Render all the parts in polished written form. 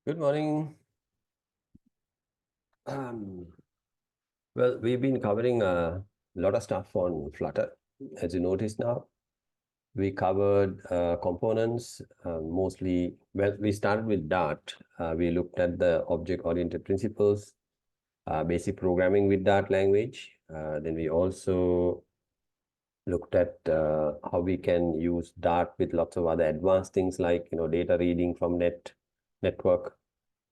Good morning. Well, we've been covering a lot of stuff on Flutter. As you notice now, we covered components mostly. Well, we started with Dart. We looked at the object-oriented principles, basic programming with Dart language. Then we also looked at how we can use Dart with lots of other advanced things like data reading from network.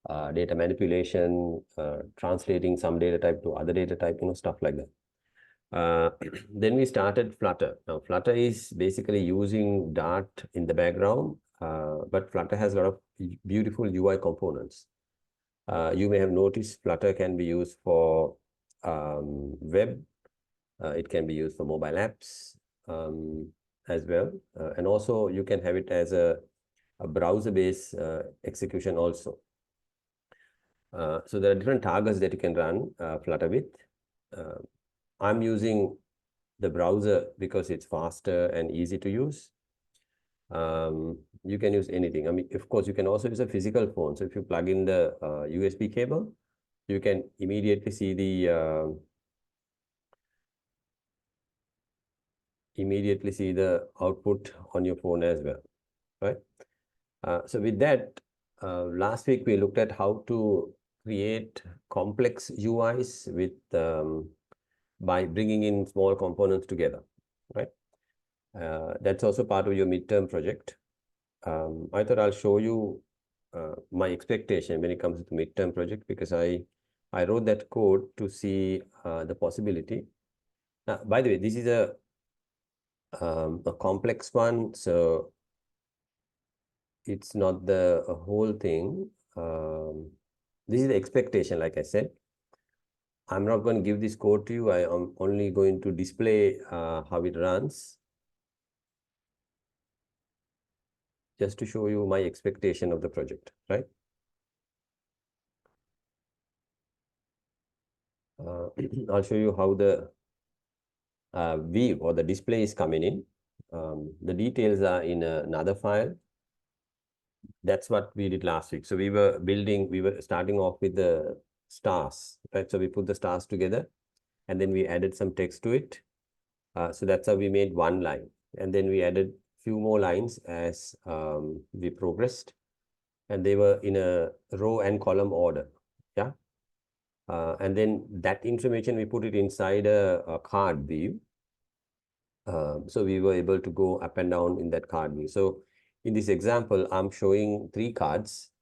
Data manipulation, translating some data type to other data type, stuff like that. Then we started Flutter. Now, Flutter is basically using Dart in the background, but Flutter has a lot of beautiful UI components. You may have noticed Flutter can be used for web. It can be used for mobile apps as well. And also, you can have it as a browser-based execution also. So there are different targets that you can run Flutter with. I'm using the browser because it's faster and easy to use. You can use anything. I mean, of course, you can also use a physical phone. So if you plug in the USB cable, you can immediately see the output on your phone as well, right? So with that, last week we looked at how to create complex UIs with by bringing in small components together, right? That's also part of your midterm project. I thought I'll show you my expectation when it comes to the midterm project, because I wrote that code to see the possibility. Now, by the way, this is a complex one, so it's not the whole thing. This is the expectation, like I said. I'm not going to give this code to you. I am only going to display how it runs, just to show you my expectation of the project, right? I'll show you how the view or the display is coming in. The details are in another file. That's what we did last week. So we were starting off with the stars, right? So we put the stars together and then we added some text to it. So that's how we made one line. And then we added few more lines as we progressed. And they were in a row and column order, yeah? And then that information, we put it inside a card view. So we were able to go up and down in that card view. So in this example, I'm showing 3 cards.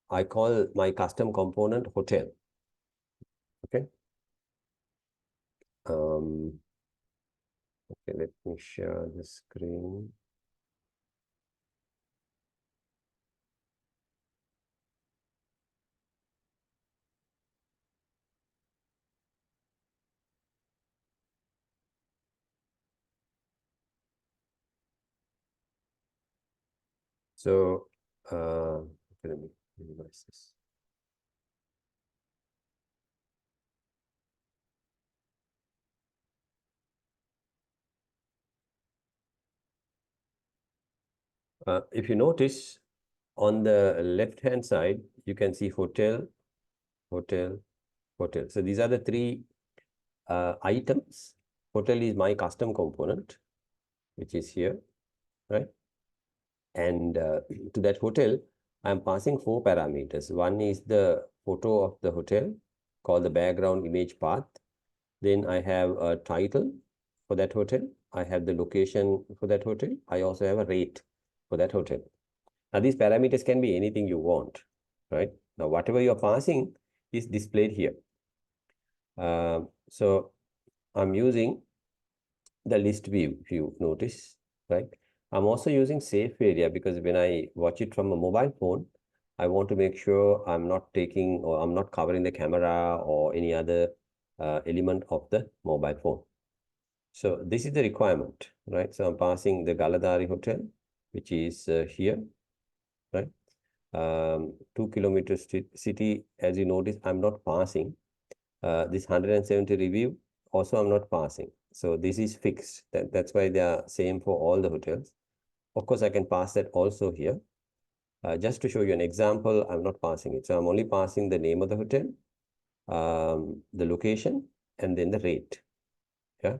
I call my custom component hotel. Okay. Okay, let me share the screen. So let me minimize this. If you notice, on the left-hand side, you can see hotel, hotel, hotel. So these are the 3 items. Hotel is my custom component, which is here, right? And to that hotel, I'm passing 4 parameters. One is the photo of the hotel, called the background image path. Then I have a title for that hotel. I have the location for that hotel. I also have a rate for that hotel. Now, these parameters can be anything you want, right? Now, whatever you're passing is displayed here. So I'm using the list view, if you notice, right? I'm also using safe area because when I watch it from a mobile phone, I want to make sure I'm not taking or I'm not covering the camera or any other element of the mobile phone. So this is the requirement, right? So I'm passing the Galadari Hotel, which is here, right? 2 kilometers city, as you notice, I'm not passing. This 170 review, also I'm not passing. So this is fixed. That's why they are same for all the hotels. Of course, I can pass that also here. Just to show you an example, I'm not passing it. So I'm only passing the name of the hotel, the location, and then the rate. Yeah.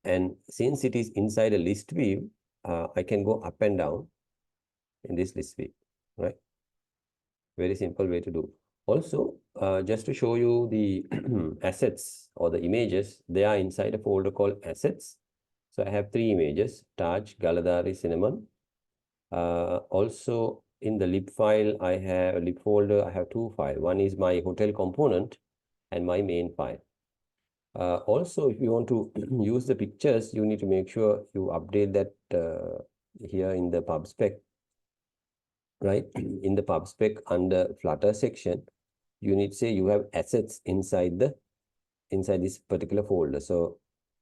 And since it is inside a list view, I can go up and down in this list view, right? Very simple way to do. Also, just to show you the assets or the images, they are inside a folder called assets. So I have 3 images, Taj, Galadari, Cinnamon. Also in the lib file, I have a lib folder, I have 2 files. One is my hotel component and my main file. Also, if you want to use the pictures, you need to make sure you update that here in the pub spec, right? In the pub spec under Flutter section, you need to say you have assets inside this particular folder. So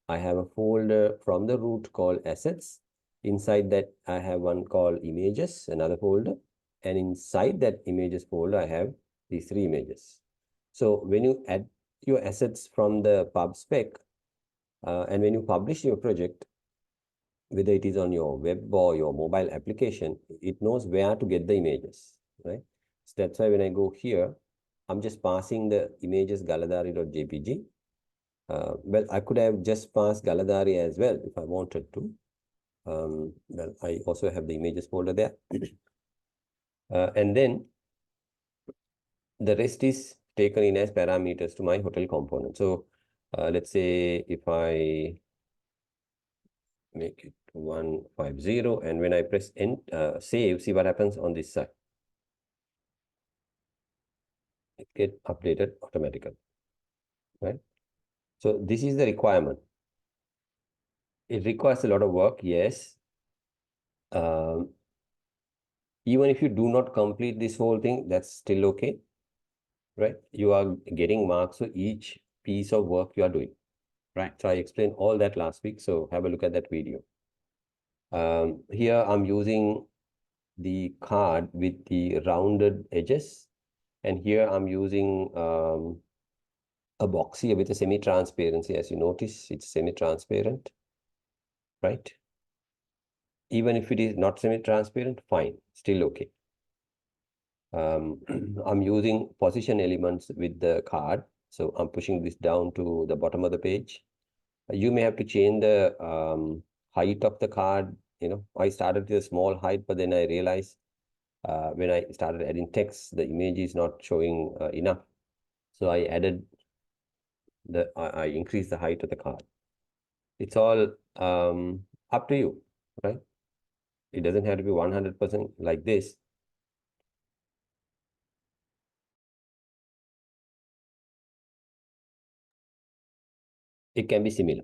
I have a folder from the root called assets. Inside that, I have one called images, another folder. And inside that images folder, I have these 3 images. So when you add your assets from the pub spec, and when you publish your project, whether it is on your web or your mobile application, it knows where to get the images, right? So that's why when I go here, I'm just passing the images galadari.jpg. Well, I could have just passed Galadari as well if I wanted to. Well, I also have the images folder there. And then the rest is taken in as parameters to my hotel component. So let's say if I make it 150, and when I press save, see what happens on this side. It gets updated automatically, right? So this is the requirement. It requires a lot of work, yes. Even if you do not complete this whole thing, that's still okay, right? You are getting marks for each piece of work you are doing, right? So I explained all that last week, so have a look at that video. Here I'm using the card with the rounded edges, and here I'm using a box here with a semi-transparency. As you notice, it's semi-transparent, right? Even if it is not semi-transparent, fine, still okay. I'm using position elements with the card. So I'm pushing this down to the bottom of the page. You may have to change the height of the card. You know, I started with a small height, but then I realized when I started adding text, the image is not showing enough. So I added I increased the height of the card. It's all up to you, right? It doesn't have to be 100% like this. It can be similar,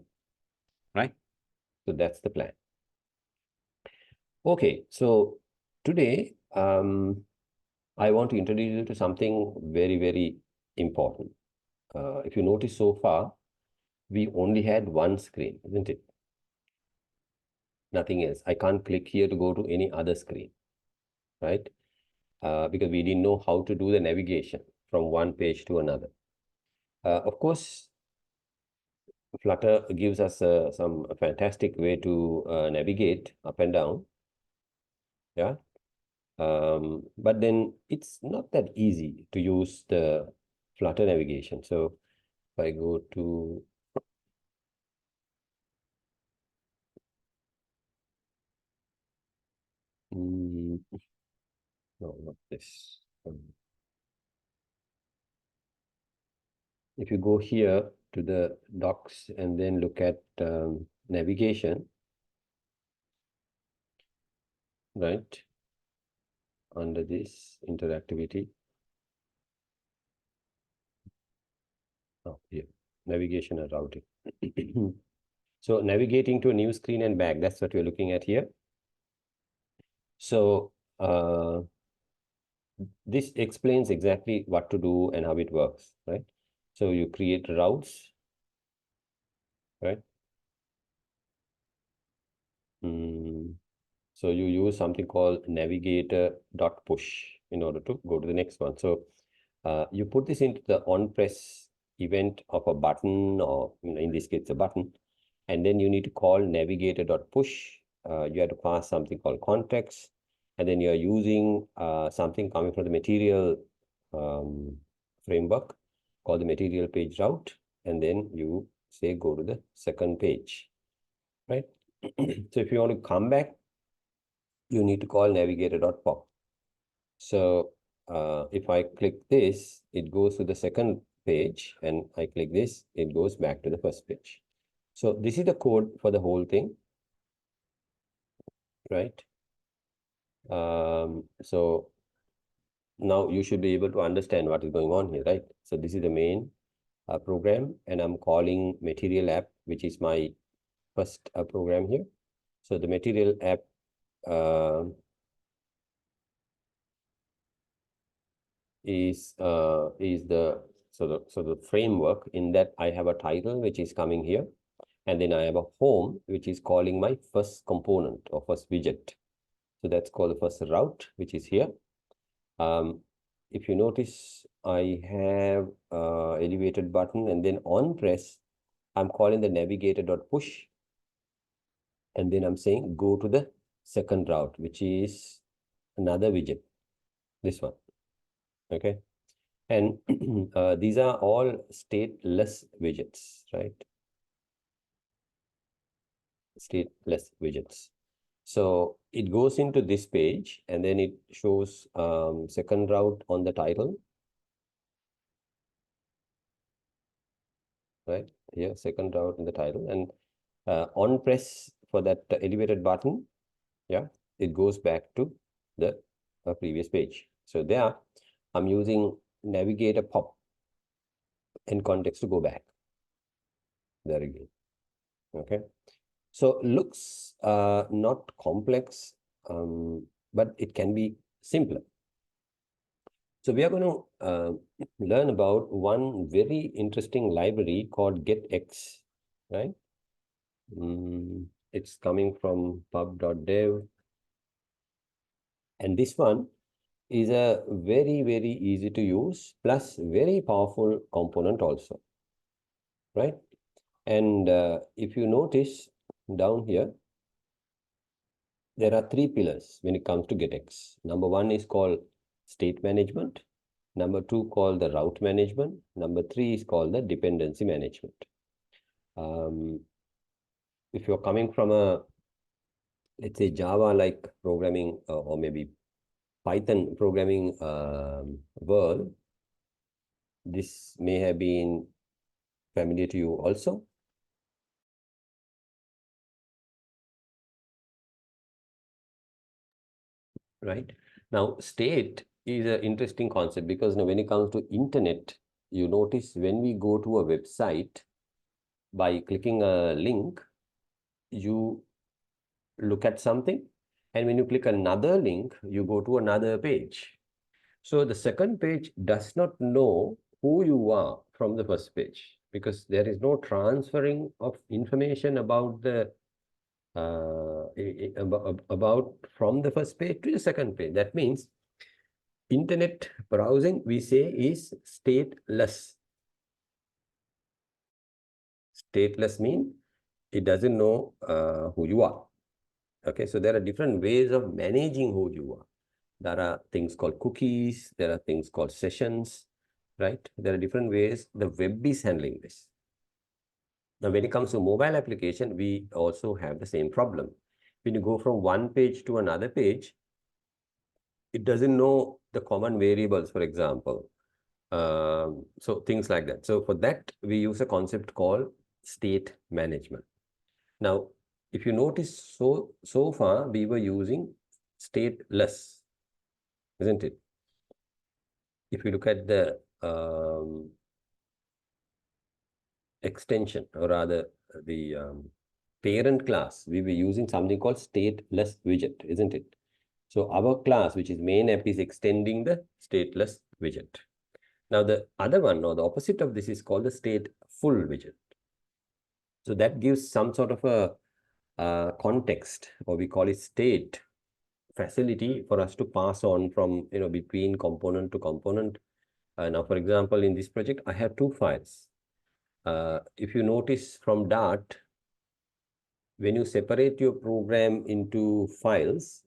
right? So that's the plan. Okay, so today I want to introduce you to something very, very important. If you notice so far, we only had one screen, isn't it? Nothing else. I can't click here to go to any other screen, right? Because we didn't know how to do the navigation from one page to another. Of course, Flutter gives us some fantastic way to navigate up and down. Yeah. But then it's not that easy to use the Flutter navigation. So if I go to no, not this. If you go here to the docs and then look at navigation, right? Under this interactivity. Oh, here, navigation and routing. So navigating to a new screen and back, that's what we're looking at here. So this explains exactly what to do and how it works, right? So you create routes, right? So you use something called navigator.push in order to go to the next one. So you put this into the on-press event of a button, or in this case, a button, and then you need to call navigator.push. You have to pass something called context, and then you're using something coming from the material framework called the material page route, and then you say go to the second page, right? So if you want to come back, you need to call navigator.pop. So if I click this, it goes to the second page, and I click this, it goes back to the first page. So this is the code for the whole thing, right? So now you should be able to understand what is going on here, right? So this is the main program, and I'm calling material app, which is my first program here. So the material app is the framework. In that I have a title which is coming here, and then I have a home which is calling my first component or first widget. So that's called the first route, which is here. If you notice, I have elevated button, and then on press, I'm calling the navigator.push, and then I'm saying go to the second route, which is another widget, this one. Okay. And these are all stateless widgets, right? Stateless widgets. So it goes into this page, and then it shows second route on the title, right? Here, second route in the title, and on press for that elevated button, yeah, it goes back to the previous page. So there, I'm using navigator pop in context to go back there again. Okay. So looks not complex, but it can be simpler. So we are going to learn about one very interesting library called GetX, right? It's coming from pub.dev. And this one is a very, very easy to use plus very powerful component also, right? And if you notice down here, there are three pillars when it comes to GetX. Number one is called state management. Number two called the route management. Number three is called the dependency management. If you're coming from a, let's say, Java-like programming or maybe Python programming world, this may have been familiar to you also. Right? Now, state is an interesting concept because when it comes to internet, you notice when we go to a website, by clicking a link, you look at something, and when you click another link, you go to another page. So the second page does not know who you are from the first page, because there is no transferring of information about the about from the first page to the second page. That means internet browsing, we say, is stateless. Stateless means it doesn't know who you are. Okay, so there are different ways of managing who you are. There are things called cookies, there are things called sessions, right? There are different ways the web is handling this. Now, when it comes to mobile application, we also have the same problem. When you go from one page to another page, it doesn't know the common variables, for example. So things like that. So for that, we use a concept called state management. Now, if you notice, so far we were using stateless, isn't it? If you look at the extension, or rather the parent class, we were using something called stateless widget, isn't it? So our class, which is main app, is extending the stateless widget. Now the other one, or the opposite of this, is called the stateful widget. So that gives some sort of a context, or we call it state facility, for us to pass on from, between component to component. Now, for example, in this project, I have two files. If you notice from Dart, when you separate your program into files,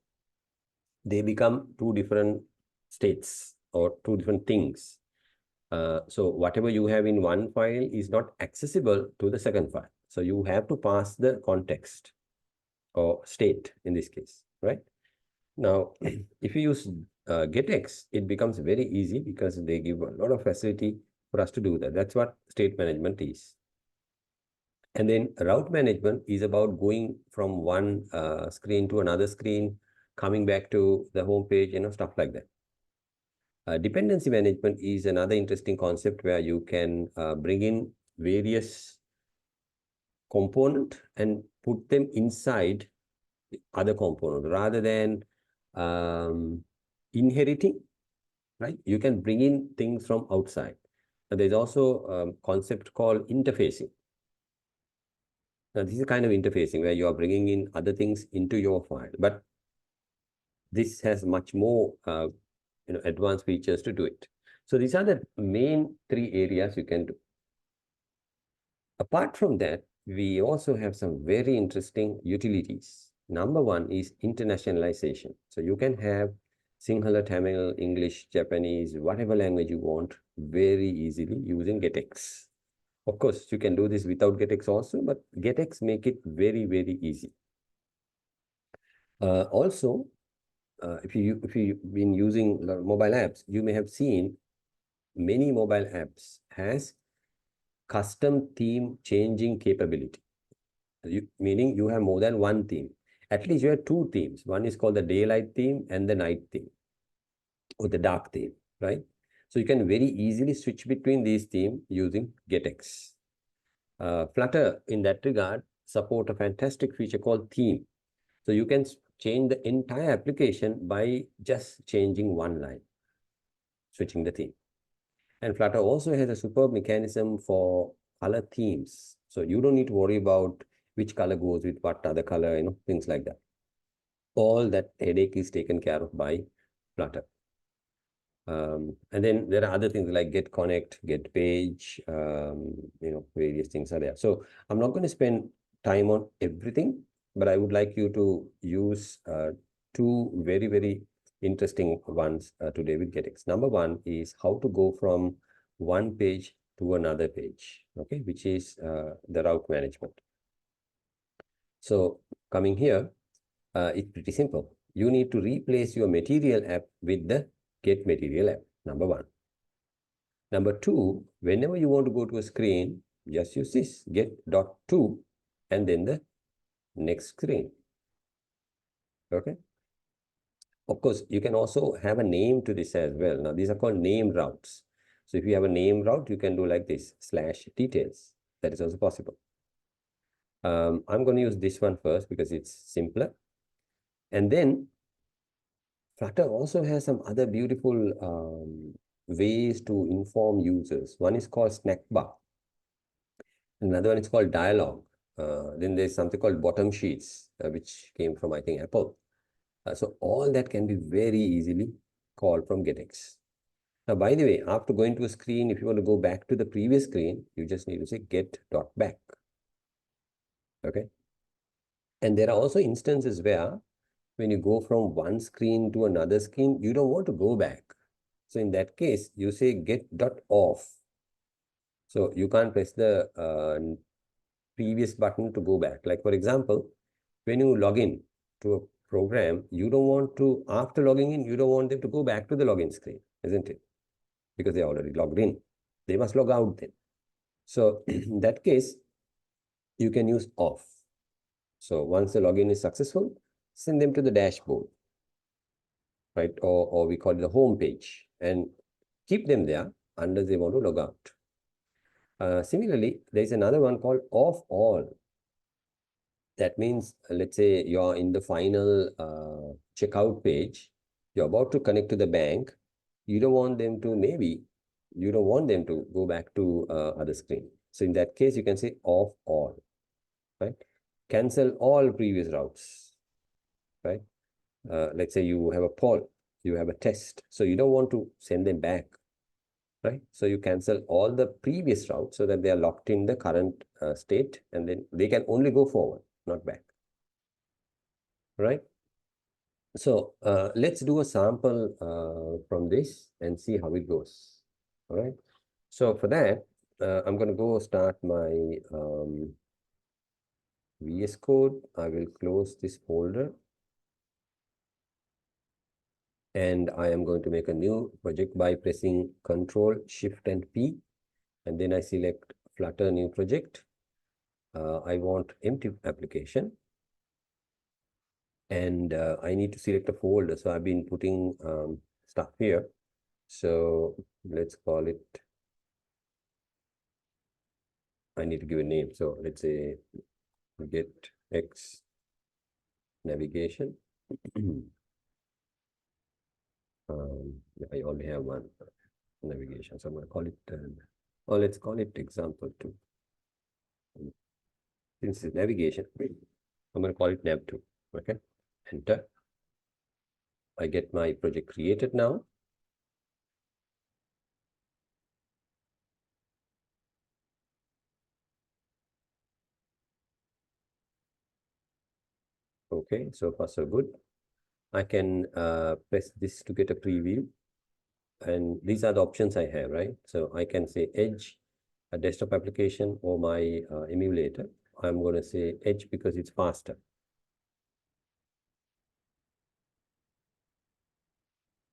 they become two different states or two different things. So whatever you have in one file is not accessible to the second file. So you have to pass the context or state in this case, right? Now, if you use GetX, it becomes very easy because they give a lot of facility for us to do that. That's what state management is. And then route management is about going from one screen to another screen, coming back to the home page, stuff like that. Dependency management is another interesting concept where you can bring in various components and put them inside other component rather than inheriting, right? You can bring in things from outside. Now, there's also a concept called interfacing. Now, this is a kind of interfacing where you are bringing in other things into your file, but this has much more advanced features to do it. So these are the main three areas you can do. Apart from that, we also have some very interesting utilities. Number one is internationalization. So you can have Sinhala, Tamil, English, Japanese, whatever language you want very easily using GetX. Of course, you can do this without GetX also, but GetX make it very, very easy. Also, if you've been using mobile apps, you may have seen many mobile apps has custom theme changing capability. Meaning you have more than one theme. At least you have two themes. One is called the daylight theme and the night theme, or the dark theme, right? So you can very easily switch between these themes using GetX. Flutter, in that regard, support a fantastic feature called theme. So you can change the entire application by just changing one line, switching the theme. And Flutter also has a superb mechanism for color themes. So you don't need to worry about which color goes with what other color, things like that. All that headache is taken care of by Flutter. And then there are other things like get connect, get page, various things are there. So I'm not going to spend time on everything, but I would like you to use two very, very interesting ones today with GetX. Number one is how to go from one page to another page, okay, which is the route management. So coming here, it's pretty simple. You need to replace your material app with the get material app, number one. Number two, whenever you want to go to a screen, just use this get.to and then the next screen. Okay. Of course, you can also have a name to this as well. Now, these are called name routes. So if you have a name route, you can do like this, /details. That is also possible. I'm going to use this one first because it's simpler. And then Flutter also has some other beautiful ways to inform users. One is called Snackbar. Another one is called Dialog. Then there's something called bottom sheets, which came from, I think, Apple. So all that can be very easily called from GetX. Now, by the way, after going to a screen, if you want to go back to the previous screen, you just need to say get.back. Okay. And there are also instances where when you go from one screen to another screen, you don't want to go back. So in that case, you say get.off. So you can't press the previous button to go back. Like for example, when you log in to a program, you don't want to, after logging in, you don't want them to go back to the login screen, isn't it? Because they already logged in. They must log out then. So in that case, you can use off. So once the login is successful, send them to the dashboard, right? Or we call it the home page, and keep them there unless they want to log out. Similarly, there's another one called off all. That means, let's say you're in the final checkout page, you're about to connect to the bank, you don't want them to go back to other screen. So in that case, you can say off all, right? Cancel all previous routes, right? Let's say you have a poll, you have a test, so you don't want to send them back, right? So you cancel all the previous routes so that they are locked in the current state, and then they can only go forward, not back, right? So let's do a sample from this and see how it goes. All right. So for that, I'm going to go start my VS Code. I will close this folder and I am going to make a new project by pressing Control, Shift and P, and then I select Flutter new project. I want empty application, and I need to select a folder. So I've been putting stuff here. So let's call it, I need to give a name. So let's say GetX navigation. I only have one navigation, so I'm going to call it, or let's call it example2. Since it's navigation, I'm going to call it nav2. Okay, enter. I get my project created now. Okay, so far so good. I can press this to get a preview. And these are the options I have, right? So I can say Edge, a desktop application, or my emulator. I'm going to say Edge because it's faster.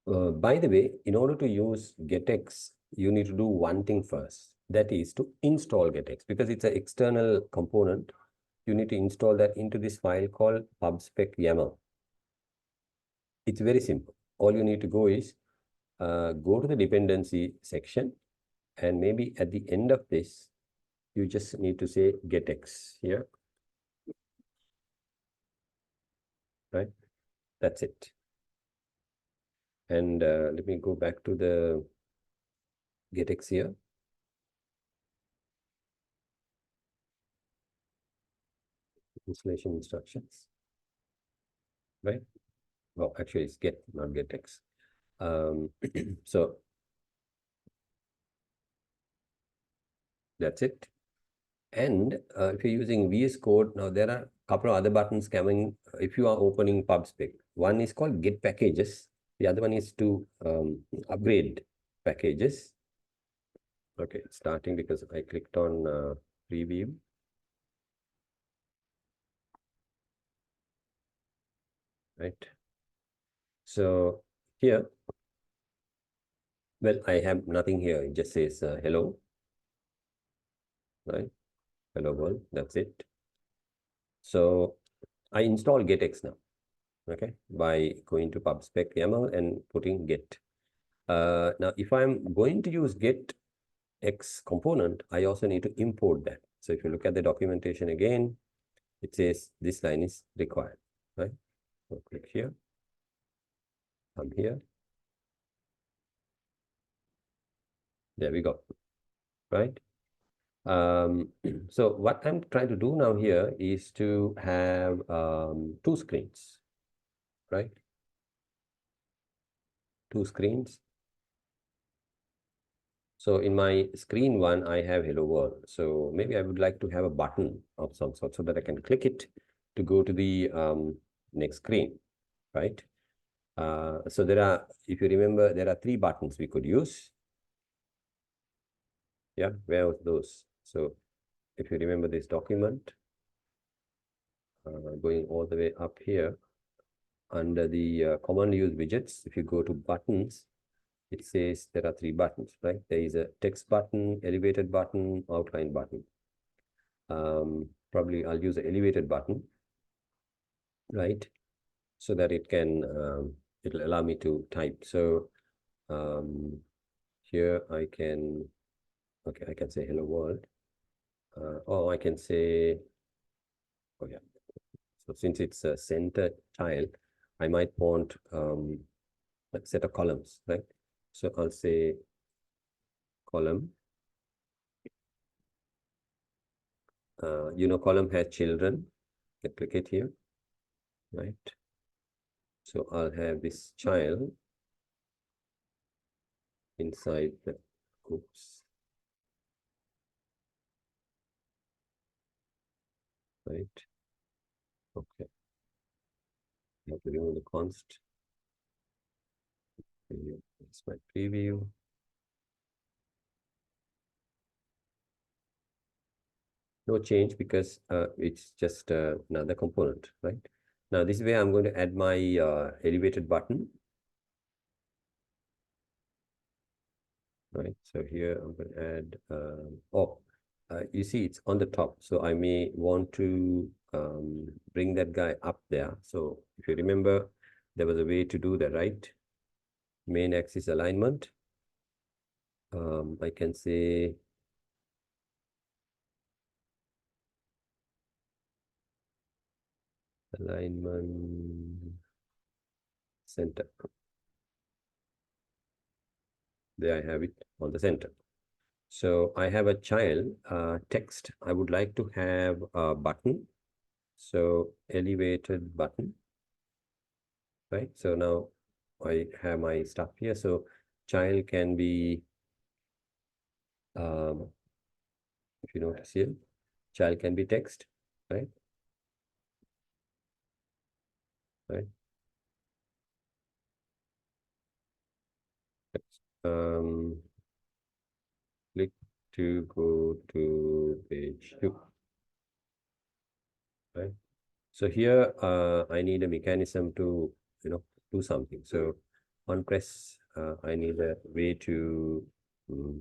By the way, in order to use GetX, you need to do one thing first. That is to install GetX because it's an external component. You need to install that into this file called pubspec YAML. It's very simple. All you need to go is go to the dependency section, and maybe at the end of this, you just need to say GetX here, right? That's it. And let me go back to the GetX here. Installation instructions, right? Well, actually, it's get, not GetX. So that's it. And if you're using VS Code, now there are a couple of other buttons coming if you are opening PubSpec. One is called Get Packages. The other one is to upgrade packages. Okay, starting because I clicked on preview. Right. So here, well, I have nothing here. It just says hello, right? Hello world. That's it. So I install GetX now, okay, by going to pubspec YAML and putting get. Now, if I'm going to use GetX component, I also need to import that. So if you look at the documentation again, it says this line is required, right? So click here, come here. There we go, right? So what I'm trying to do now here is to have two screens, right? Two screens. So in my screen one, I have hello world. So maybe I would like to have a button of some sort so that I can click it to go to the next screen, right? So there are, if you remember, there are three buttons we could use. Yeah, where are those? So if you remember this document, going all the way up here under the commonly used widgets, if you go to buttons, it says there are three buttons, right? There is a text button, elevated button, outline button. Probably I'll use the elevated button, right? So that it can, it'll allow me to type. So here I can, okay, I can say hello world. Or I can say, oh yeah. So since it's a center tile, I might want a set of columns, right? So I'll say column. Column has children. I can click it here, right? So I'll have this child inside the, oops, right? Okay, have to remove the const. It's my preview. No change because it's just another component, right? Now this way I'm going to add my elevated button. Right, so here I'm going to add, you see it's on the top. So I may want to bring that guy up there. So if you remember, there was a way to do that, right? Main axis alignment. I can say alignment center. There I have it on the center. So I have a child text. I would like to have a button. So elevated button, right? So now I have my stuff here. So child can be, if you notice here, child can be text, right? Right. Um, click to go to page 2, right? So here I need a mechanism to, do something. So on press, I need a way to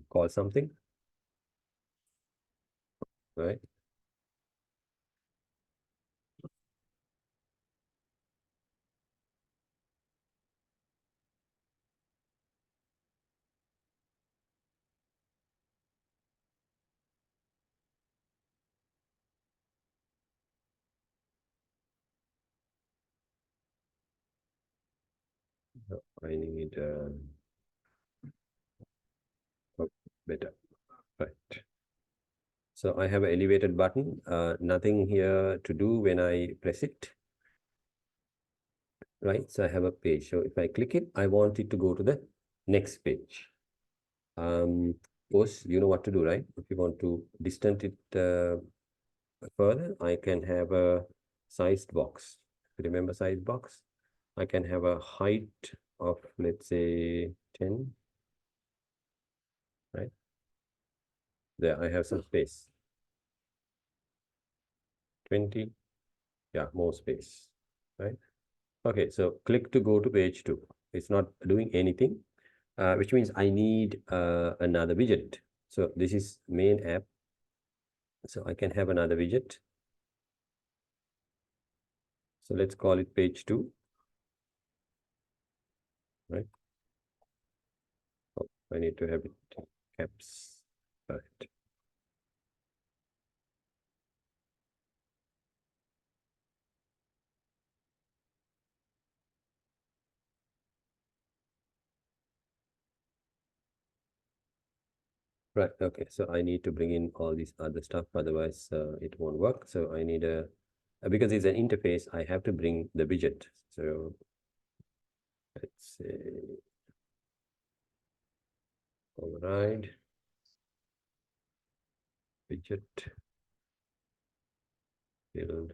call something, right? I need better, right? So I have an elevated button, nothing here to do when I press it, right? So I have a page. So if I click it, I want it to go to the next page. Of course, you know what to do, right? If you want to distance it further, I can have a sized box. Remember sized box? I can have a height of, let's say, 10, right? There, I have some space. 20, yeah, more space, right? Okay, so click to go to page 2. It's not doing anything, which means I need another widget. So this is main app. So I can have another widget. So let's call it page 2, right? Oh, I need to have it caps, right? Right, okay, so I need to bring in all this other stuff, otherwise it won't work. So I need because it's an interface, I have to bring the widget. So let's say override widget build.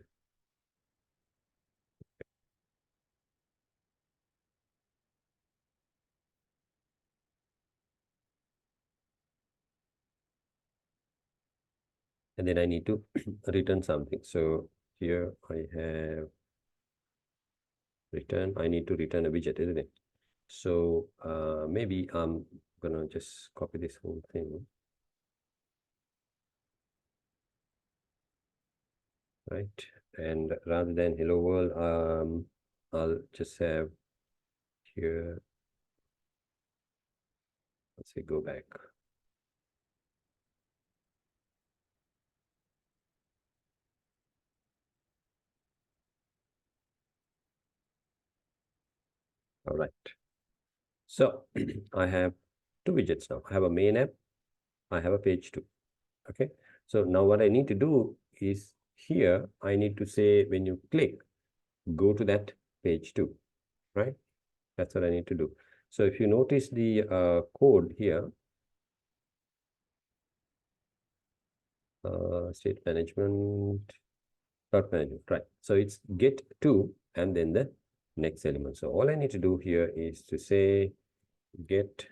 And then I need to return something. So here I have return, I need to return a widget, isn't it? So maybe I'm gonna just copy this whole thing, right? And rather than hello world, I'll just have here, let's say go back. All right. So I have two widgets now. I have a main app, I have a page 2. Okay. So now what I need to do is here, I need to say when you click, go to that page 2, right? That's what I need to do. So if you notice the code here, state management, dot management, right? So it's get to and then the next element. So all I need to do here is to say get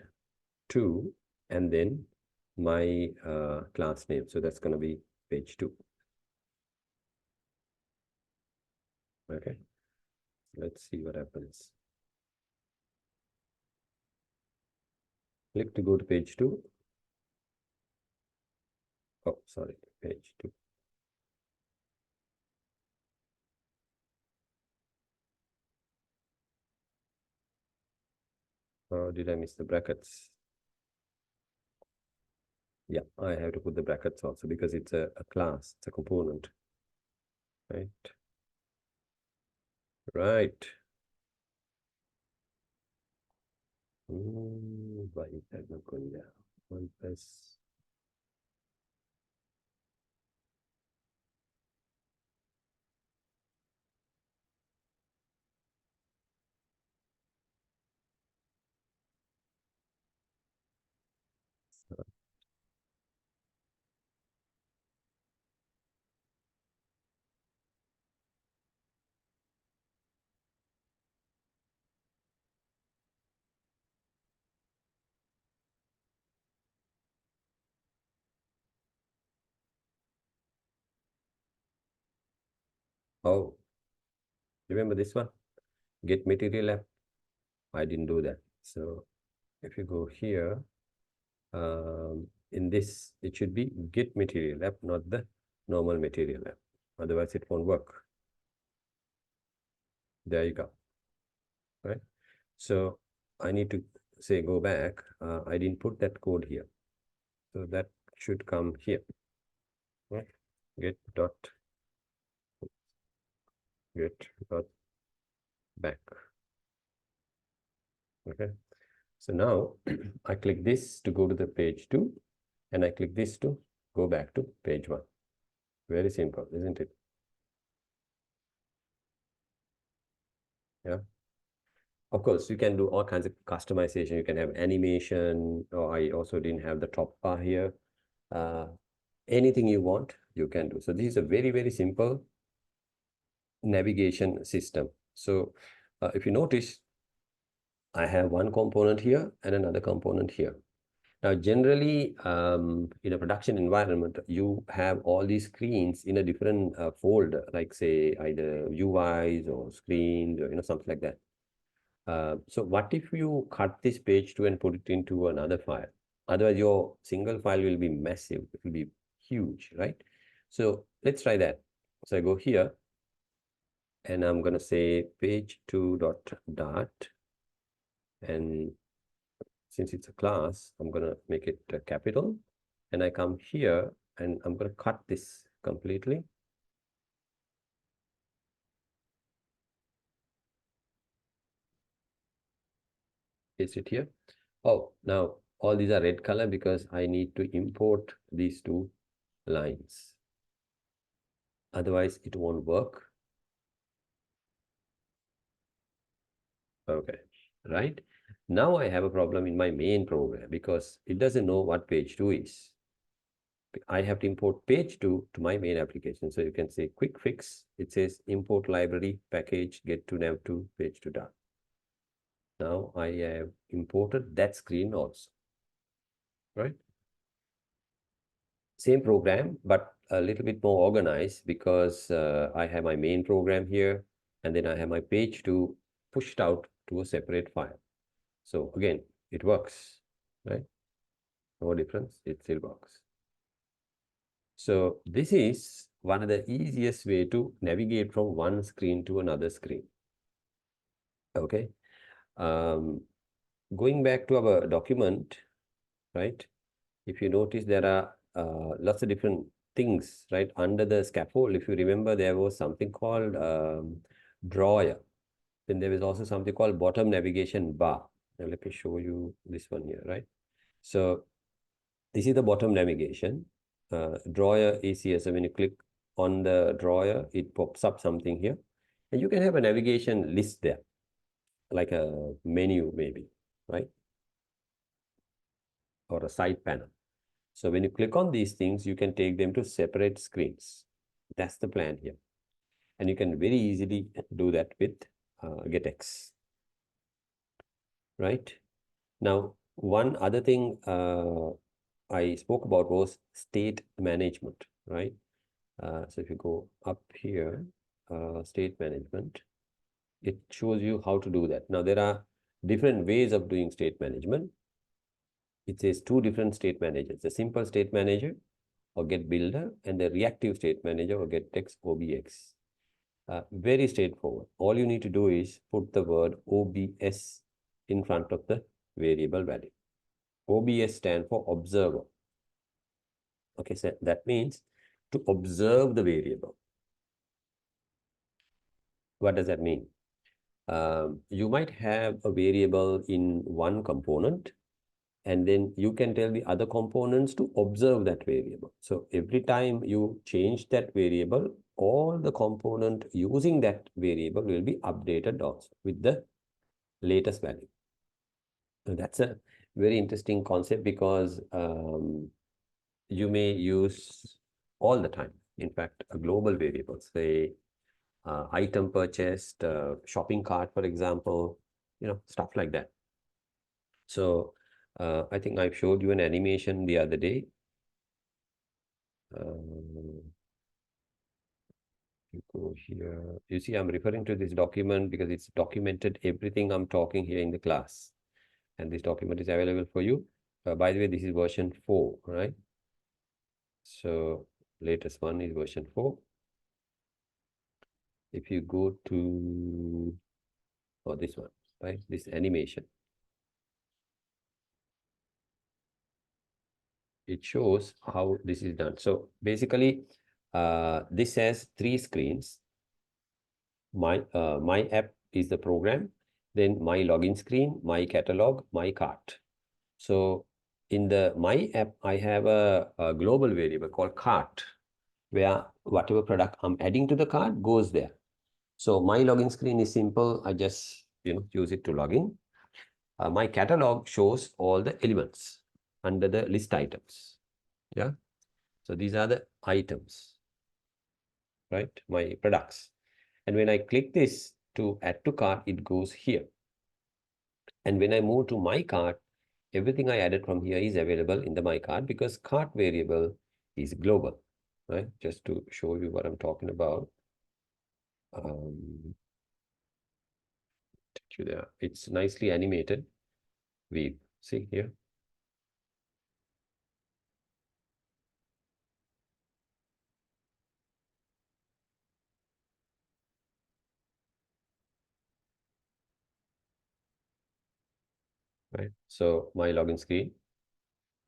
to and then my class name. So that's going to be page 2. Okay, let's see what happens. Click to go to page 2. Oh, sorry, page 2. Oh, did I miss the brackets? Yeah, I have to put the brackets also because it's a class, it's a component. Right. Right. Why is that not going down? 1 plus. Oh, remember this one? Get material app. I didn't do that. So if you go here, in this, it should be get material app, not the normal material app. Otherwise, it won't work. There you go. Right. So I need to say go back. I didn't put that code here. So that should come here. Right. Get dot back. Okay. So now I click this to go to the page 2 and I click this to go back to page 1. Very simple, isn't it? Yeah. Of course, you can do all kinds of customization. You can have animation, or I also didn't have the top bar here. Anything you want, you can do. So this is a very, very simple navigation system. So if you notice, I have one component here and another component here. Now, generally, in a production environment, you have all these screens in a different folder, like say either UIs or screens or something like that. So what if you cut this page to and put it into another file? Otherwise, your single file will be massive. It will be huge, right? So let's try that. So I go here and I'm going to say page 2 dot and since it's a class, I'm going to make it a capital. And I come here and I'm going to cut this completely. Paste it here. Oh, now all these are red color because I need to import these 2 lines. Otherwise, it won't work. Okay, right? Now I have a problem in my main program because it doesn't know what page 2 is. I have to import page 2 to my main application. So you can say quick fix. It says import library package get to nav to page 2 dot. Now I have imported that screen also, right? Same program, but a little bit more organized because I have my main program here and then I have my page 2 pushed out to a separate file. So again, it works, right? No difference, it still works. So this is one of the easiest way to navigate from one screen to another screen. Okay. Going back to our document, right? If you notice, there are lots of different things, right? Under the scaffold, if you remember, there was something called drawer. Then there was also something called bottom navigation bar. Now let me show you this one here, right? So this is the bottom navigation. Drawer is here. So when you click on the drawer, it pops up something here. And you can have a navigation list there, like a menu maybe, right? Or a side panel. So when you click on these things, you can take them to separate screens. That's the plan here. And you can very easily do that with GetX, right? Now, one other thing I spoke about was state management, right? So if you go up here, state management, it shows you how to do that. Now, there are different ways of doing state management. It says two different state managers, the simple state manager or get builder and the reactive state manager or GetX OBX. Very straightforward. All you need to do is put the word OBS in front of the variable value. OBS stands for observer. Okay, so that means to observe the variable. What does that mean? You might have a variable in one component, and then you can tell the other components to observe that variable. So every time you change that variable, all the component using that variable will be updated also with the latest value. So that's a very interesting concept because you may use all the time. In fact, a global variable, say item purchased, shopping cart, for example, stuff like that. So I think I've showed you an animation the other day. You go here. You see, I'm referring to this document because it's documented everything I'm talking here in the class. And this document is available for you. By the way, this is version 4, right? So latest one is version 4. If you go to this one, right? This animation. It shows how this is done. So basically, this has 3 screens. My app is the program, then my login screen, my catalog, my cart. So in the my app, I have a global variable called cart, where whatever product I'm adding to the cart goes there. So my login screen is simple. I just use it to log in. My catalog shows all the elements under the list items. Yeah. So these are the items, right? My products. And when I click this to add to cart, it goes here. And when I move to my cart, everything I added from here is available in the my cart because cart variable is global, right? Just to show you what I'm talking about. Take you there. It's nicely animated. We see here. Right. So my login screen,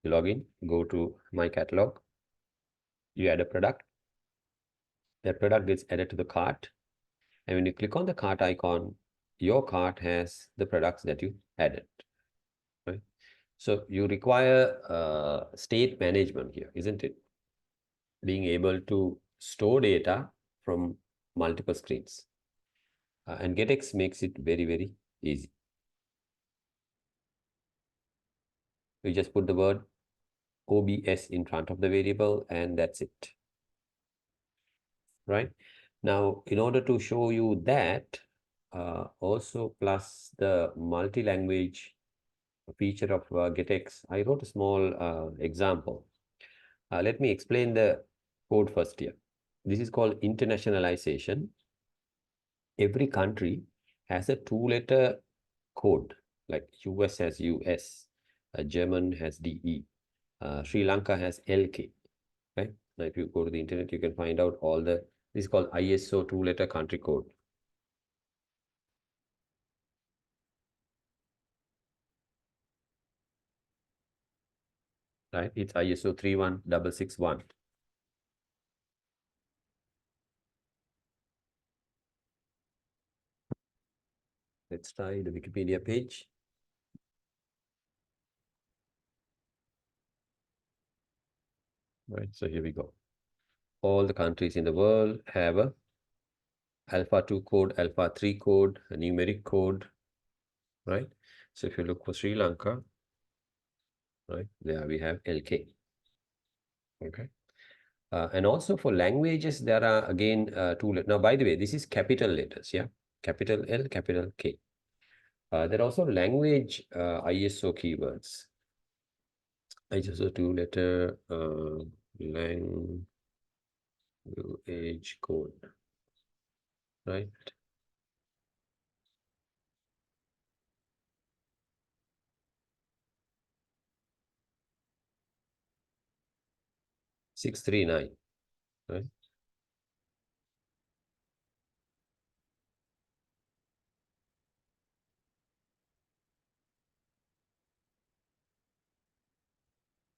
you log in, go to my catalog, you add a product. That product gets added to the cart. And when you click on the cart icon, your cart has the products that you added. Right. So you require state management here, isn't it? Being able to store data from multiple screens. And GetX makes it very, very easy. You just put the word OBS in front of the variable and that's it. Right? Now, in order to show you that, also plus the multi-language feature of GetX, I wrote a small example. Let me explain the code first here. This is called internationalization. Every country has a 2-letter code, like US has US, German has DE, Sri Lanka has LK, right? Now, if you go to the internet, you can find out all this is called ISO 2-letter country code. Right? It's ISO 31661. Let's try the Wikipedia page. Right, so here we go. All the countries in the world have a Alpha 2 code, Alpha 3 code, a numeric code, right? So if you look for Sri Lanka, right, there we have LK. Okay. And also for languages, there are again 2 letters. Now, by the way, this is capital letters, yeah? capital L, capital K. There are also language ISO keywords. ISO 2-letter language code, right? (639), right?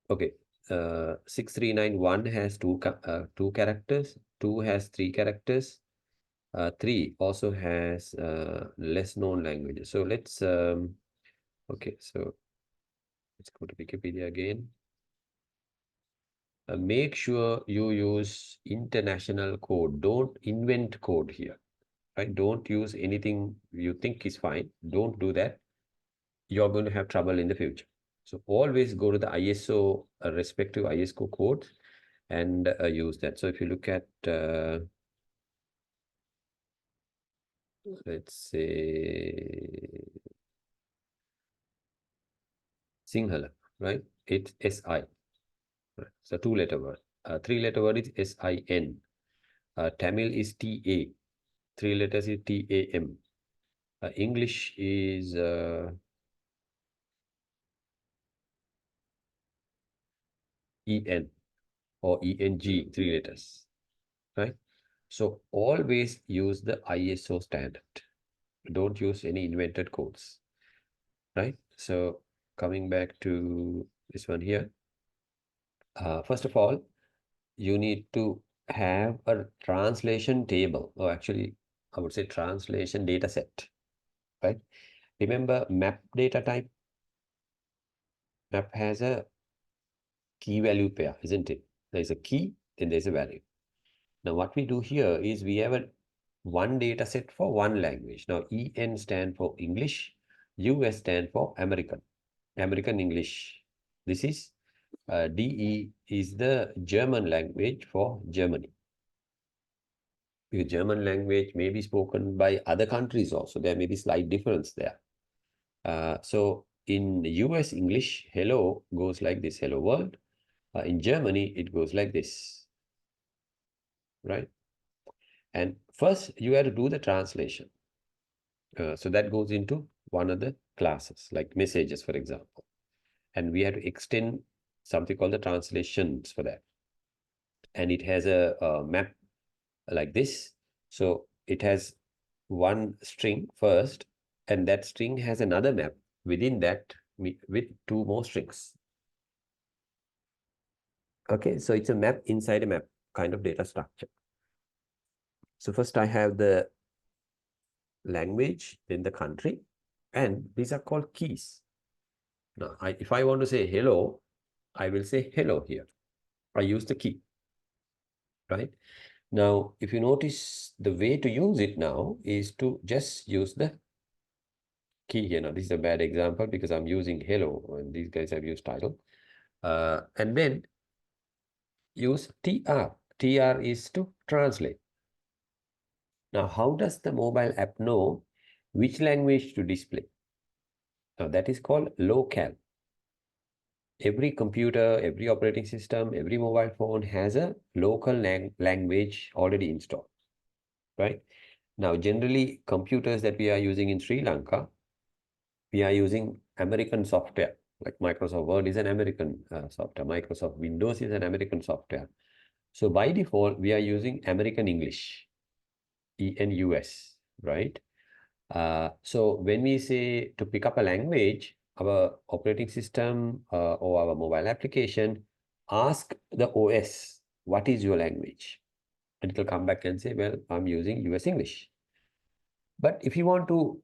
Okay. 6391 has two characters. 2 has 3 characters. 3 also has less known languages. So let's okay. So let's go to Wikipedia again. Make sure you use international code. Don't invent code here, right? Don't use anything you think is fine. Don't do that. You're going to have trouble in the future. So always go to the ISO, respective ISO code and use that. So if you look at, let's say, Sinhala, right? It's SI. Right? So 2-letter word. 3-letter word is SIN. Tamil is TA. 3 letters is TAM. English is EN or ENG, 3 letters, right? So always use the ISO standard. Don't use any invented codes, right? So coming back to this one here, first of all, you need to have a translation table, or actually, I would say translation data set, right? Remember map data type? Map has a key value pair, isn't it? There's a key, then there's a value. Now, what we do here is we have one data set for one language. Now, EN stand for English, US stand for American, American English. This is DE is the German language for Germany. Because German language may be spoken by other countries also. There may be slight difference there. So in US English, hello goes like this, hello world. In Germany, it goes like this, right? And first, you have to do the translation. So that goes into one of the classes, like messages, for example. And we have to extend something called the translations for that. And it has a map like this. So it has one string first, and that string has another map within that with 2 more strings. Okay, so it's a map inside a map kind of data structure. So first I have the language, then the country, and these are called keys. Now, if I want to say hello, I will say hello here. I use the key, right? Now, if you notice, the way to use it now is to just use the key here. Now, this is a bad example because I'm using hello, and these guys have used title. And then use TR. TR is to translate. Now, how does the mobile app know which language to display? Now, that is called local. Every computer, every operating system, every mobile phone has a local language already installed, right? Now, generally, computers that we are using in Sri Lanka, we are using American software. Like Microsoft Word is an American software. Microsoft Windows is an American software. So by default, we are using American English, ENUS, right? So when we say to pick up a language, our operating system or our mobile application, ask the OS, what is your language? And it will come back and say, well, I'm using US English. But if you want to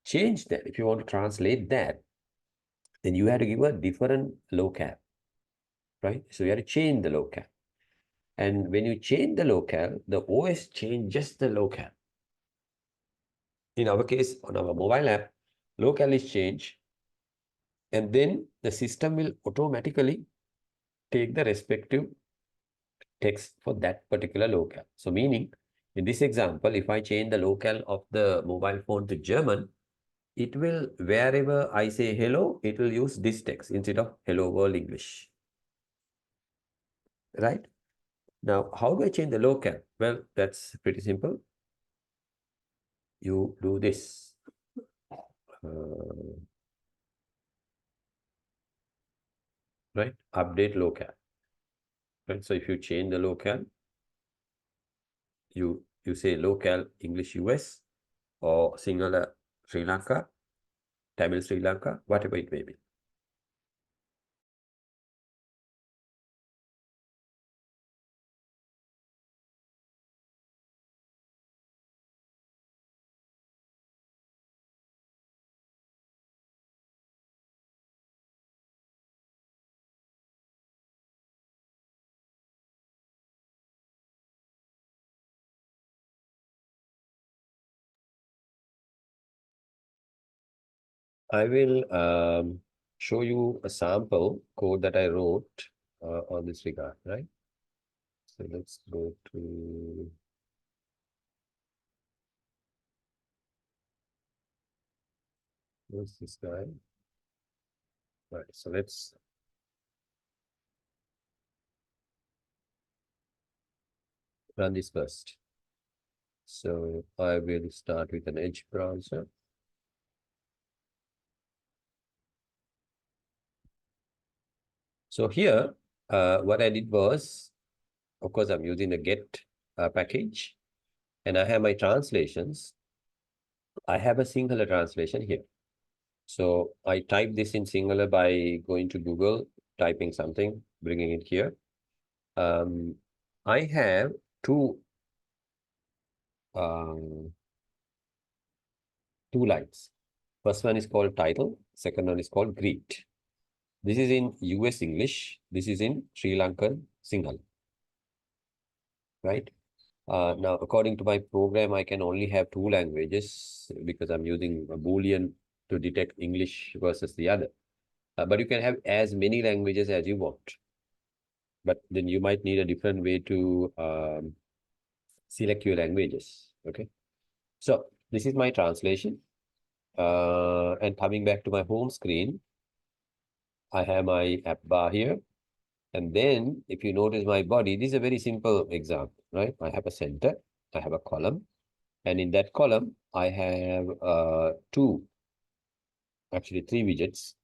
change that, if you want to translate that, then you have to give a different locale, right? So you have to change the locale. And when you change the locale, the OS changes the locale. In our case, on our mobile app, locale is changed, and then the system will automatically take the respective text for that particular locale. So meaning, In this example, if I change the locale of the mobile phone to German, it will, wherever I say hello, it will use this text instead of hello world English. Right? Now, how do I change the locale? Well, that's pretty simple. You do this. Right? Update locale. Right? So if you change the locale, you say locale English US or singular Sri Lanka, Tamil Sri Lanka, whatever it may be. I will show you a sample code that I wrote on this regard, right? So let's go to where's this guy? Right. So let's run this first. So I will start with an Edge browser. So here, what I did was, of course, I'm using the Get package, and I have my translations. I have a singular translation here. So I type this in singular by going to Google, typing something, bringing it here. I have two lines. First one is called title. Second one is called greet. This is in US English. This is in Sri Lankan Sinhala. Right? Now, according to my program, I can only have two languages because I'm using a Boolean to detect English versus the other. But you can have as many languages as you want. But then you might need a different way to select your languages. Okay. So this is my translation. And coming back to my home screen, I have my app bar here. And then if you notice my body, this is a very simple example, right? I have a center, I have a column. And in that column, I have actually three widgets.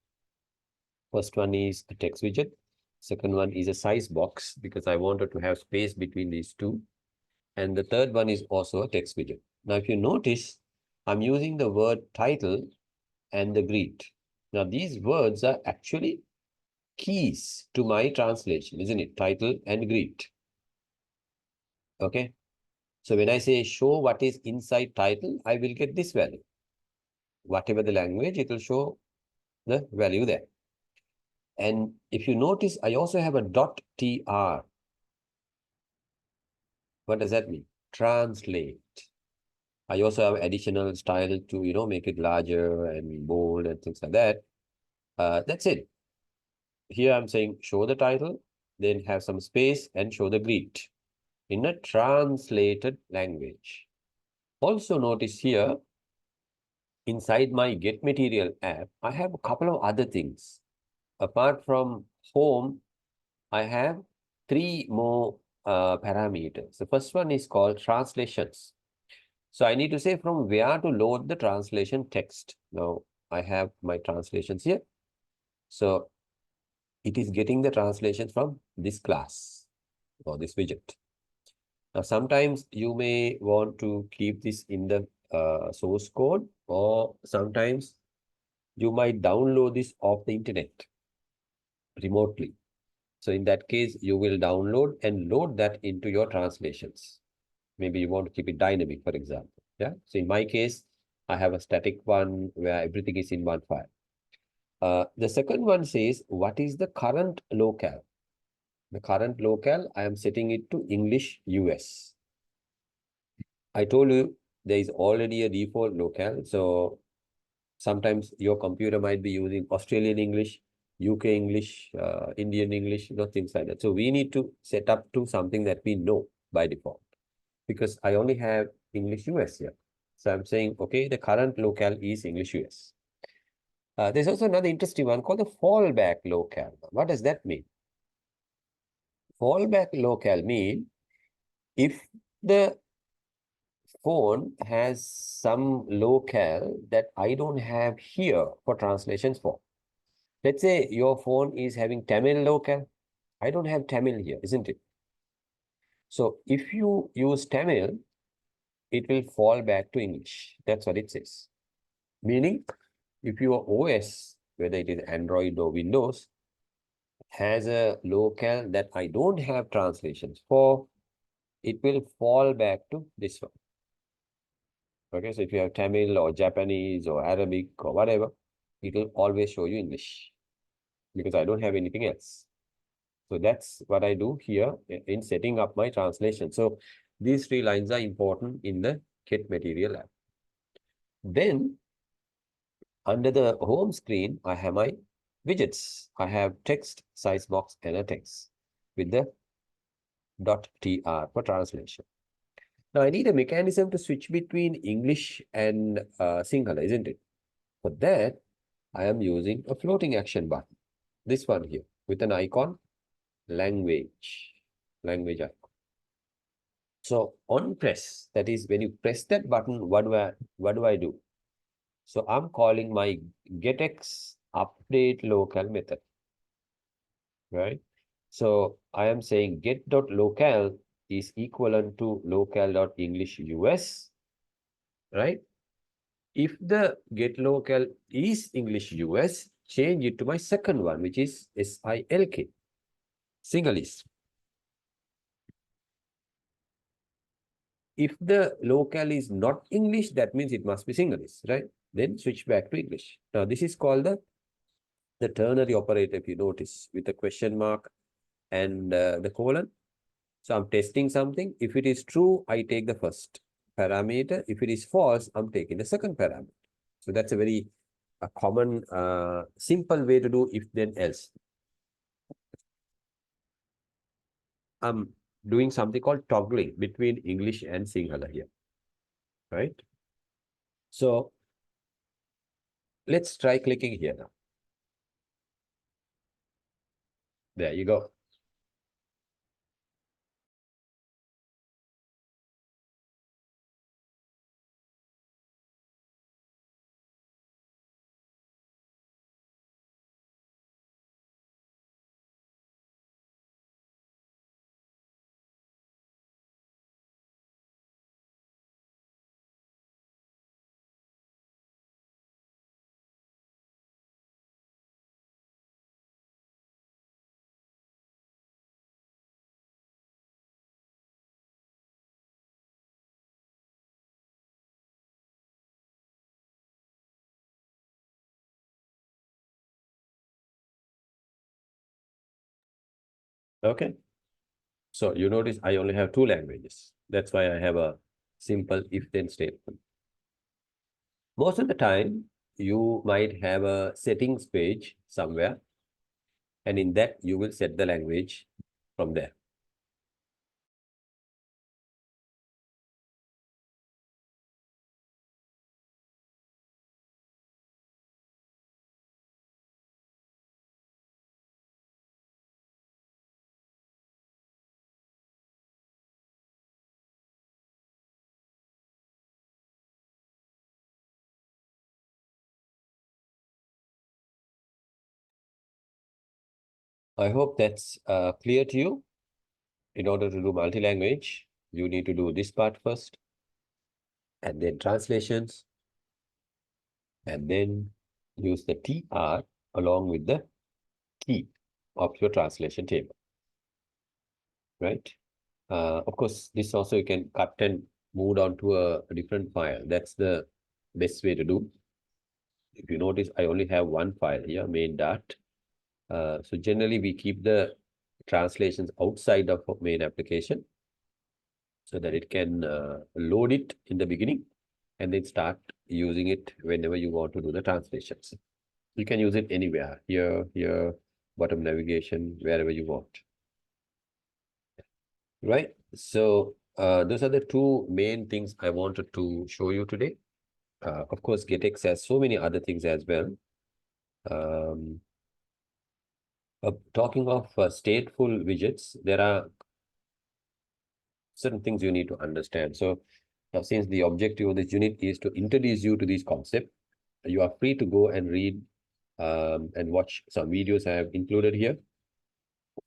First one is a text widget. Second one is a size box because I wanted to have space between these two. And the third one is also a text widget. Now, if you notice, I'm using the word title and the greet. Now, these words are actually keys to my translation, isn't it? Title and greet. Okay. So when I say show what is inside title, I will get this value. Whatever the language, it will show the value there. And if you notice, I also have a .tr. What does that mean? Translate. I also have additional style to, make it larger and bold and things like that. That's it. Here I'm saying show the title, then have some space and show the greet in a translated language. Also notice here, inside my Get Material app, I have a couple of other things. Apart from home, I have three more parameters. The first one is called translations. So I need to say from where to load the translation text. Now I have my translations here. So it is getting the translations from this class or this widget. Now sometimes you may want to keep this in the source code, or sometimes you might download this off the internet remotely. So in that case, you will download and load that into your translations. Maybe you want to keep it dynamic, for example. Yeah. So in my case, I have a static one where everything is in one file. The second one says, what is the current locale? The current locale, I am setting it to English US. I told you there is already a default locale. So sometimes your computer might be using Australian English, UK English, Indian English, things like that. So we need to set up to something that we know by default. because I only have English US here. So I'm saying, okay, the current locale is English US. There's also another interesting one called the fallback locale. What does that mean? Fallback locale mean if the phone has some locale that I don't have here for translations for. Let's say your phone is having Tamil locale. I don't have Tamil here, isn't it? So if you use Tamil, it will fall back to English. That's what it says. Meaning, if your OS, whether it is Android or Windows, has a locale that I don't have translations for, it will fall back to this one. Okay, so if you have Tamil or Japanese or Arabic or whatever, it will always show you English because I don't have anything else. So that's what I do here in setting up my translation. So these three lines are important in the Get Material app. Then under the home screen, I have my widgets. I have text, size box, and a text with the .tr for translation. Now I need a mechanism to switch between English and Sinhala, isn't it? For that, I am using a floating action button. This one here with an icon, language icon. So on press, that is when you press that button, what do I do? So I'm calling my GetX update local method, right? So I am saying get.local is equivalent to local.english US, right? If the get local is English US, change it to my second one, which is SILK, Sinhalese. If the local is not English, that means it must be Sinhalese, right? Then switch back to English. Now, this is called the ternary operator, if you notice, with the question mark and the colon. So I'm testing something. If it is true, I take the first parameter. If it is false, I'm taking the second parameter. So that's a very common, simple way to do if then else. I'm doing something called toggling between English and Sinhala here, right? So let's try clicking here now. There you go. Okay. So you notice I only have two languages. That's why I have a simple if-then statement. Most of the time, you might have a settings page somewhere, and in that, you will set the language from there. I hope that's clear to you. In order to do multi-language, you need to do this part first, and then translations, and then use the TR along with the key of your translation table, right? Of course, this also you can cut and move on to a different file. That's the best way to do. If you notice, I only have one file here, main dot. So generally, we keep the translations outside of main application so that it can load it in the beginning and then start using it whenever you want to do the translations. You can use it anywhere, here, bottom navigation, wherever you want. Right? So those are the two main things I wanted to show you today. Of course, GetX has so many other things as well. Um, Talking of stateful widgets, there are certain things you need to understand. So since the objective of this unit is to introduce you to this concept, you are free to go and read and watch some videos I have included here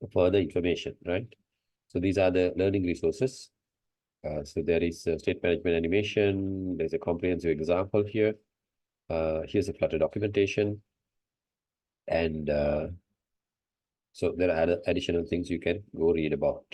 for further information, right? So these are the learning resources. So there is state management animation. There's a comprehensive example here. Here's a Flutter documentation. And so there are additional things you can go read about.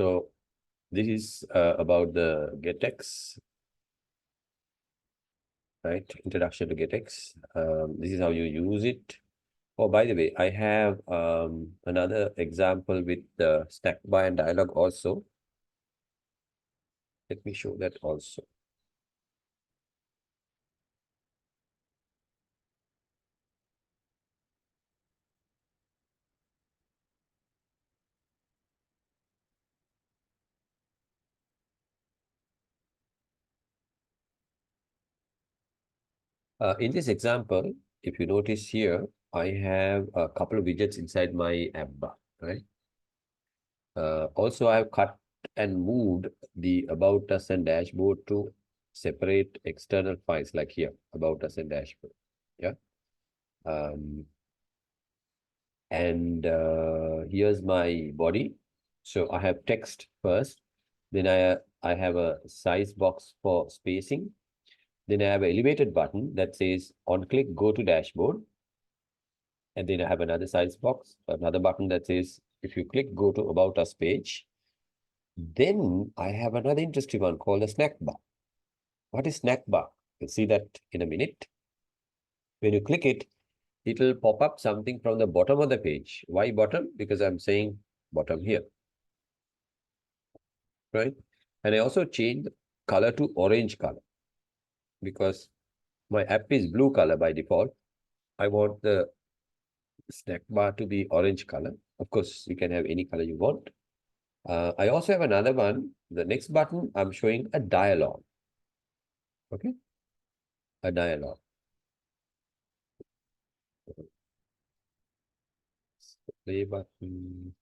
So this is about the GetX, right? Introduction to GetX. This is how you use it. Oh, by the way, I have another example with the Snackbar and Dialog also. Let me show that also. In this example, if you notice here, I have a couple of widgets inside my app bar, right? Also, I have cut and moved the About Us and Dashboard to separate external files like here, About Us and Dashboard. Yeah. And here's my body. So I have text first. Then I have a size box for spacing. Then I have an elevated button that says on click, go to dashboard. And then I have another size box, another button that says, if you click, go to About Us page. Then I have another interesting one called a snack bar. What is snack bar? You'll see that in a minute. When you click it, it will pop up something from the bottom of the page. Why bottom? Because I'm saying bottom here, right? And I also changed the color to orange color because my app is blue color by default. I want the snack bar to be orange color. Of course, you can have any color you want. I also have another one. The next button, I'm showing a dialogue. Okay, a dialogue. Play button.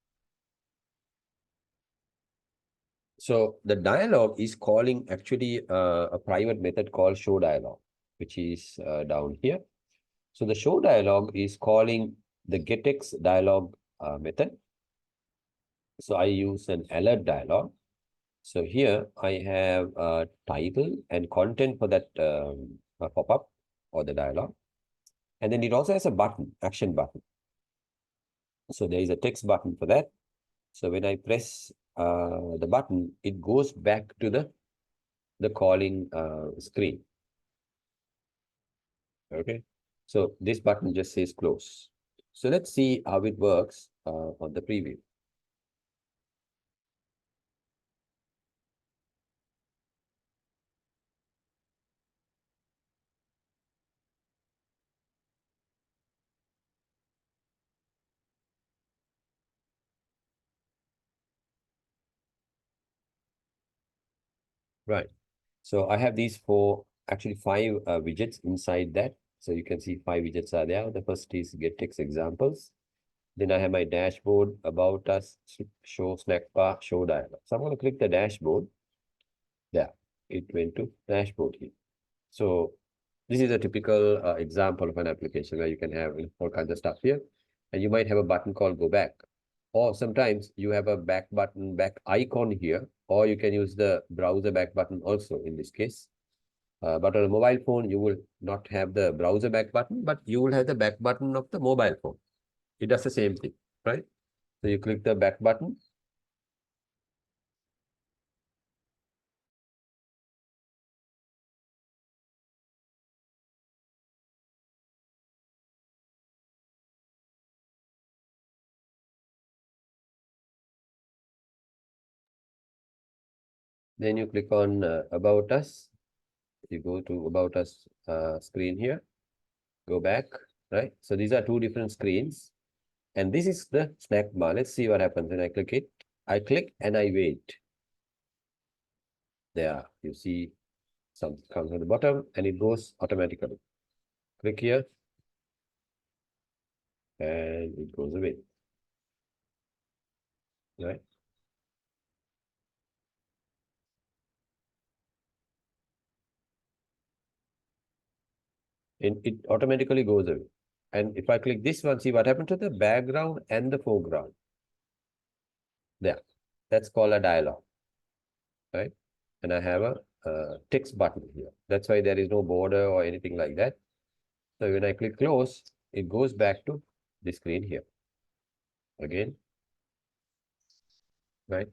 So the dialogue is calling actually a private method called show dialogue, which is down here. So the show dialogue is calling the GetX dialogue method. So I use an alert dialogue. So here I have a title and content for that pop-up or the dialogue. And then it also has a button, action button. So there is a text button for that. So when I press the button, it goes back to the calling screen. Okay. So this button just says close. So let's see how it works on the preview. Right. So I have these actually five widgets inside that. So you can see five widgets are there. The first is GetX examples. Then I have my dashboard, about us, show snack bar, show dialog. So I'm going to click the dashboard. There, it went to dashboard here. So this is a typical example of an application where you can have all kinds of stuff here. And you might have a button called go back. Or sometimes you have a back button, back icon here, or you can use the browser back button also in this case. But on a mobile phone, you will not have the browser back button, but you will have the back button of the mobile phone. It does the same thing, right? So you click the back button. Then you click on About Us. You go to About Us screen here. Go back, right? So these are two different screens. And this is the snack bar. Let's see what happens when I click it. I click and I wait. There, you see something comes at the bottom and it goes automatically. Click here and it goes away. Right? And it automatically goes away. And if I click this one, see what happened to the background and the foreground. There. That's called a dialog. Right? And I have a text button here. That's why there is no border or anything like that. So when I click close, it goes back to the screen here. Again. Right?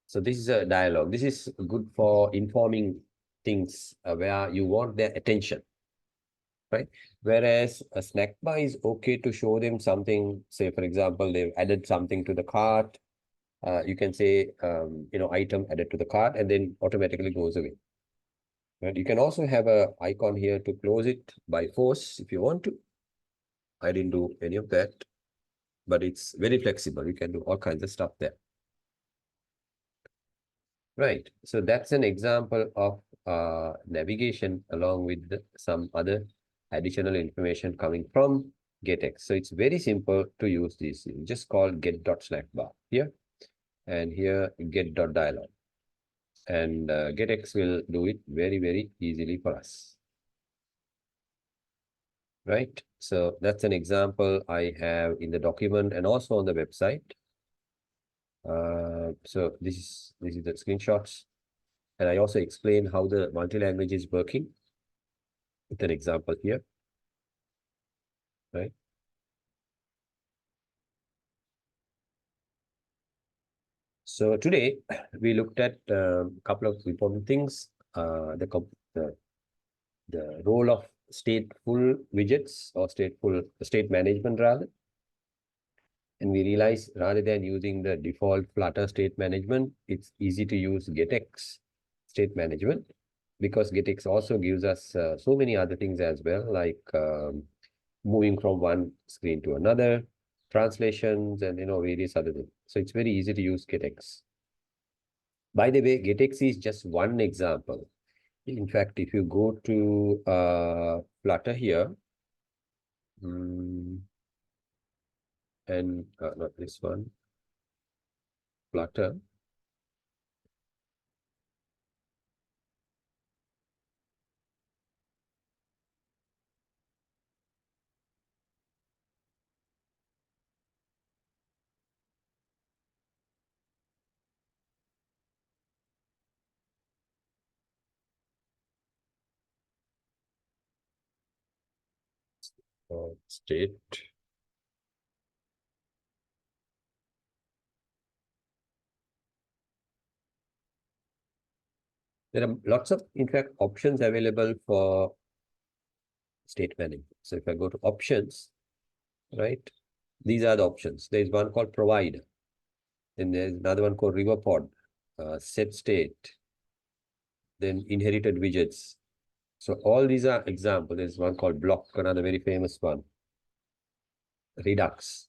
So this is a dialogue. This is good for informing things where you want their attention. Right? Whereas a snack bar is okay to show them something, say, for example, they've added something to the cart. You can say, item added to the cart and then automatically goes away. Right? You can also have a icon here to close it by force if you want to. I didn't do any of that, but it's very flexible. You can do all kinds of stuff there. Right. So that's an example of navigation along with some other additional information coming from GetX. So it's very simple to use this. You just call get.snackbar here and here get.dialog. And GetX will do it very, very easily for us. Right. So that's an example I have in the document and also on the website. So this is the screenshots. And I also explain how the multi-language is working with an example here, right? So today we looked at a couple of important things, the role of stateful widgets or state management rather. And we realized rather than using the default Flutter state management, it's easy to use GetX state management because GetX also gives us so many other things as well, like moving from one screen to another, translations, and various other things. So it's very easy to use GetX. By the way, GetX is just one example. In fact, if you go to Flutter here, and not this one, Flutter. State. There are lots of, in fact, options available for state management. So if I go to options, right, these are the options. There's one called provider. Then there's another one called river pod, set state, then inherited widgets. So all these are examples. There's one called block, another very famous one. Redux,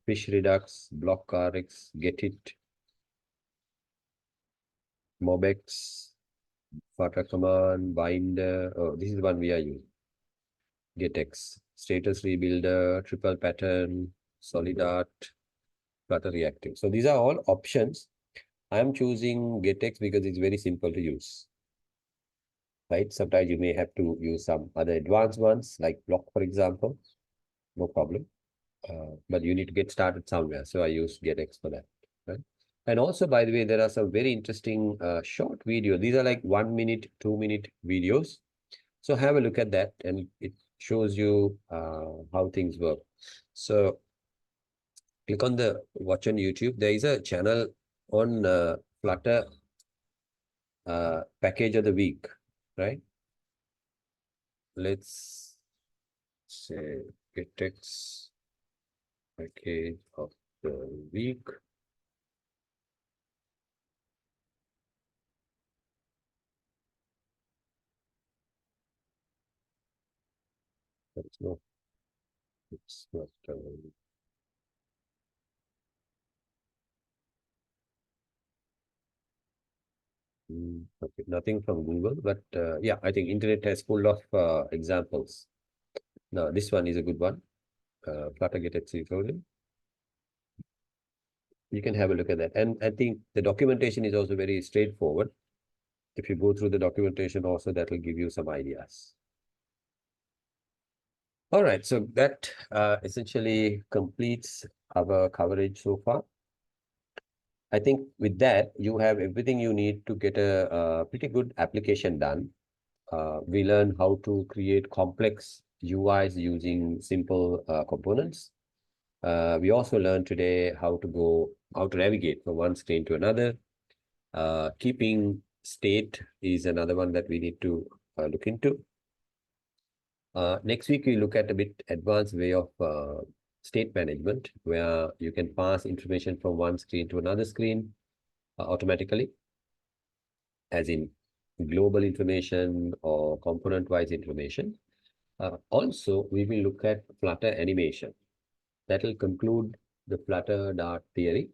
fish redux, block rx, get it, mobex, flutter command, binder. Oh, this is one we are using. GetX, status rebuilder, triple pattern, solid art, flutter reactive. So these are all options. I'm choosing GetX because it's very simple to use. Right? Sometimes you may have to use some other advanced ones like block, for example. No problem. But you need to get started somewhere. So I use GetX for that. Right? And also, by the way, there are some very interesting short videos. These are like 1 minute, 2 minute videos. So have a look at that and it shows you how things work. So click on the watch on YouTube. There is a channel on Flutter package of the week, right? Let's say GetX package of the week. That's no, it's not. Okay, nothing from Google, but yeah, I think internet has full of examples. Now, this one is a good one. Flutter GetX tutorial. You can have a look at that. And I think the documentation is also very straightforward. If you go through the documentation also, that will give you some ideas. All right, so that essentially completes our coverage so far. I think with that, you have everything you need to get a pretty good application done. We learn how to create complex UIs using simple components. We also learned today how to navigate from one screen to another. Keeping state is another one that we need to look into. Next week, we look at a bit advanced way of state management, where you can pass information from one screen to another screen automatically, as in global information or component-wise information. Also, we will look at Flutter animation. That will conclude the Flutter Dart theory.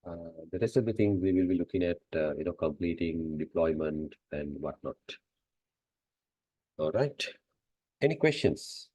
The rest of the things we will be looking at, completing deployment and whatnot. All right. Any questions?